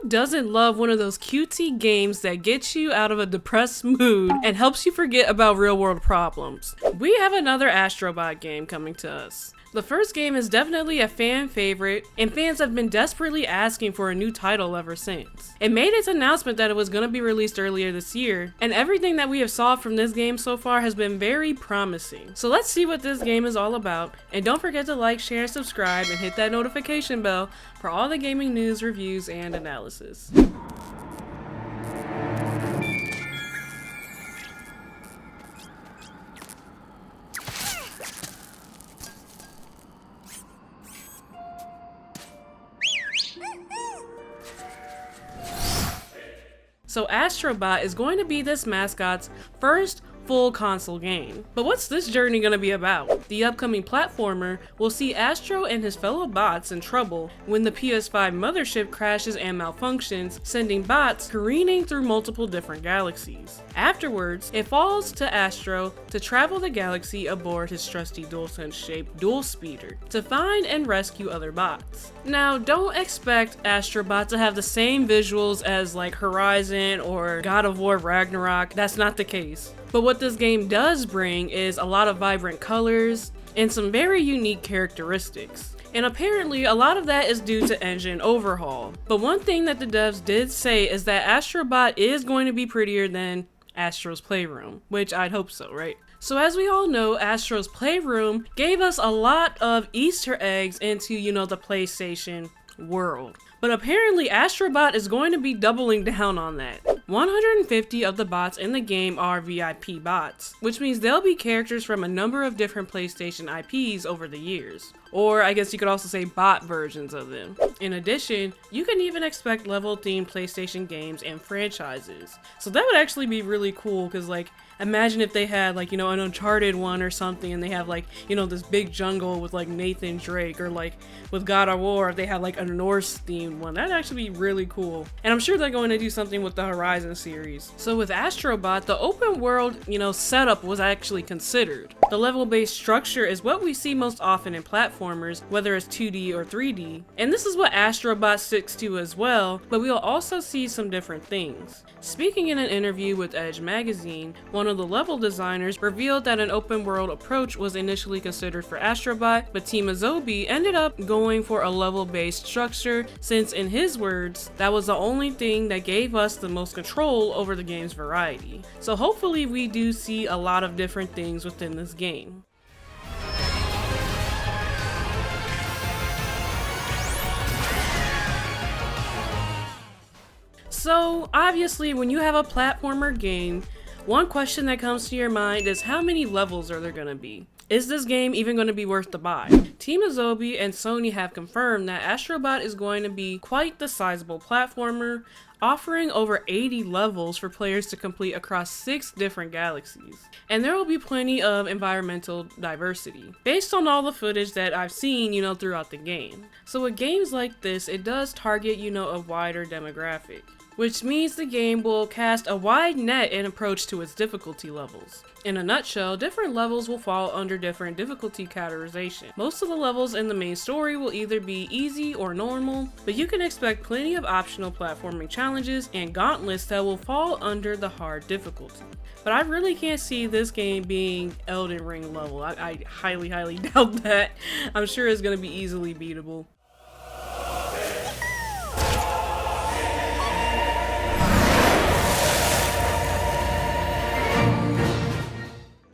Who doesn't love one of those cutesy games that gets you out of a depressed mood and helps you forget about real world problems? We have another Astro Bot game coming to us. The first game is definitely a fan favorite, and fans have been desperately asking for a new title ever since. It made its announcement that it was going to be released earlier this year, and everything that we have saw from this game so far has been very promising. So let's see what this game is all about, and don't forget to like, share, subscribe, and hit that notification bell for all the gaming news, reviews, and analysis. So Astro Bot is going to be this mascot's first full console game. But what's this journey going to be about? The upcoming platformer will see Astro and his fellow bots in trouble when the PS5 mothership crashes and malfunctions, sending bots careening through multiple different galaxies. Afterwards, it falls to Astro to travel the galaxy aboard his trusty DualSense-shaped Duel Speeder to find and rescue other bots. Now, don't expect Astro Bot to have the same visuals as like Horizon or God of War Ragnarok. That's not the case. But what this game does bring is a lot of vibrant colors and some very unique characteristics. And apparently a lot of that is due to engine overhaul. But one thing that the devs did say is that Astro Bot is going to be prettier than Astro's Playroom, which I'd hope so, right? So as we all know, Astro's Playroom gave us a lot of Easter eggs into, the PlayStation world. But apparently Astro Bot is going to be doubling down on that. 150 of the bots in the game are VIP bots, which means they'll be characters from a number of different PlayStation IPs over the years. Or I guess you could also say bot versions of them. In addition, you can even expect level-themed PlayStation games and franchises. So that would actually be really cool, because imagine if they had an Uncharted one or something, and they have this big jungle with Nathan Drake, or with God of War, if they have a Norse themed one. That'd actually be really cool. And I'm sure they're going to do something with the Horizon series. So with Astro Bot, the open world, setup was actually considered. The level-based structure is what we see most often in platformers, whether it's 2D or 3D. And this is what Astro Bot sticks to as well, but we'll also see some different things. Speaking in an interview with Edge magazine, one of the level designers revealed that an open world approach was initially considered for Astro Bot, but Team Azobi ended up going for a level-based structure since, in his words, that was the only thing that gave us the most control over the game's variety. So hopefully we do see a lot of different things within this game. So obviously when you have a platformer game, one question that comes to your mind is how many levels are there going to be? Is this game even going to be worth the buy? Team Azobi and Sony have confirmed that Astro Bot is going to be quite the sizable platformer, offering over 80 levels for players to complete across 6 different galaxies. And there will be plenty of environmental diversity, based on all the footage that I've seen, throughout the game. So with games like this, it does target, a wider demographic, which means the game will cast a wide net in approach to its difficulty levels. In a nutshell, different levels will fall under different difficulty categorization. Most of the levels in the main story will either be easy or normal, but you can expect plenty of optional platforming challenges and gauntlets that will fall under the hard difficulty. But I really can't see this game being Elden Ring level. I highly doubt that. I'm sure it's going to be easily beatable.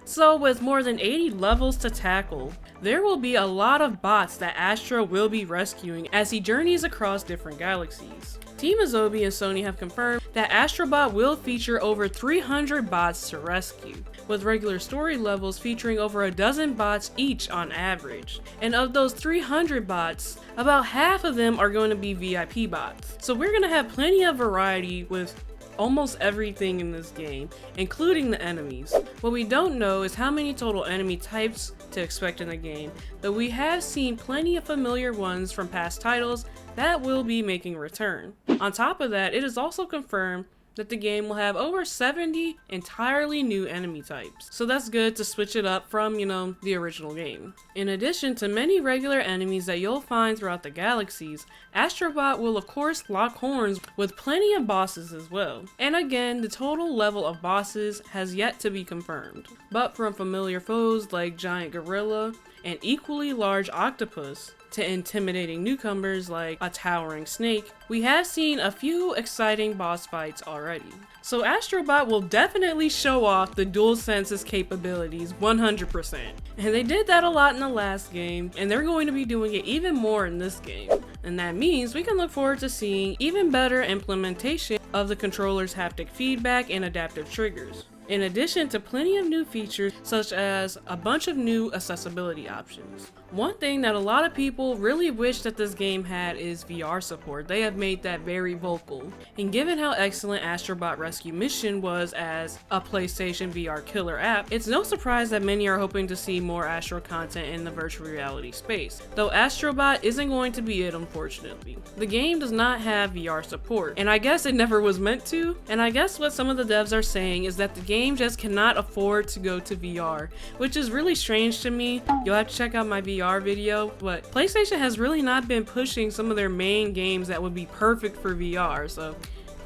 So with more than 80 levels to tackle, there will be a lot of bots that Astro will be rescuing as he journeys across different galaxies. Team Azobi and Sony have confirmed that Astro Bot will feature over 300 bots to rescue, with regular story levels featuring over a dozen bots each on average. And of those 300 bots, about half of them are going to be VIP bots. So we're going to have plenty of variety with almost everything in this game, including the enemies. What we don't know is how many total enemy types to expect in the game, but we have seen plenty of familiar ones from past titles that will be making a return. On top of that, it is also confirmed that the game will have over 70 entirely new enemy types. So that's good to switch it up from, the original game. In addition to many regular enemies that you'll find throughout the galaxies, Astro Bot will of course lock horns with plenty of bosses as well. And again, the total level of bosses has yet to be confirmed. But from familiar foes like giant gorilla and equally large octopus, to intimidating newcomers like a towering snake, we have seen a few exciting boss fights already. So Astro Bot will definitely show off the DualSense's capabilities 100%. And they did that a lot in the last game, and they're going to be doing it even more in this game. And that means we can look forward to seeing even better implementation of the controller's haptic feedback and adaptive triggers, in addition to plenty of new features such as a bunch of new accessibility options. One thing that a lot of people really wish that this game had is VR support. They have made that very vocal. And given how excellent Astro Bot Rescue Mission was as a PlayStation VR killer app, it's no surprise that many are hoping to see more Astro content in the virtual reality space. Though Astro Bot isn't going to be it, unfortunately. The game does not have VR support, and I guess it never was meant to. And I guess what some of the devs are saying is that the game just cannot afford to go to VR, which is really strange to me. You'll have to check out my VR video, but PlayStation has really not been pushing some of their main games that would be perfect for VR, so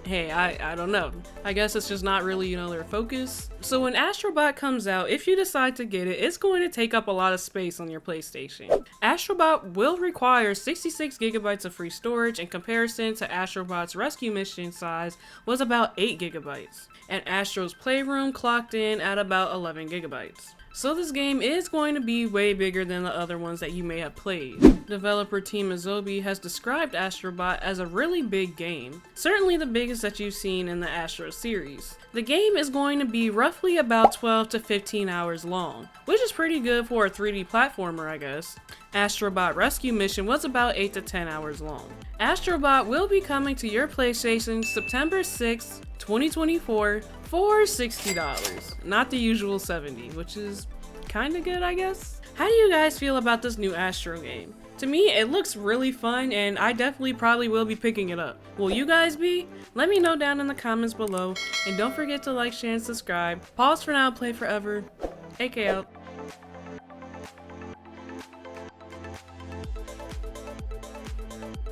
hey, I don't know. I guess it's just not really, their focus. So when Astro Bot comes out, if you decide to get it, it's going to take up a lot of space on your PlayStation. Astro Bot will require 66 gigabytes of free storage in comparison to Astro Bot's Rescue Mission size was about 8 gigabytes. And Astro's Playroom clocked in at about 11 gigabytes. So this game is going to be way bigger than the other ones that you may have played. Developer Team Azobi has described Astro Bot as a really big game, certainly the biggest that you've seen in the Astro series. The game is going to be roughly about 12 to 15 hours long, which is pretty good for a 3D platformer, I guess. Astro Bot Rescue Mission was about 8 to 10 hours long. Astro Bot will be coming to your PlayStation September 6, 2024 for $60, not the usual $70, which is kinda good, I guess. How do you guys feel about this new Astro game? To me, it looks really fun, and I definitely probably will be picking it up. Will you guys be? Let me know down in the comments below, and don't forget to like, share, and subscribe. Pause for now, play forever. AK out.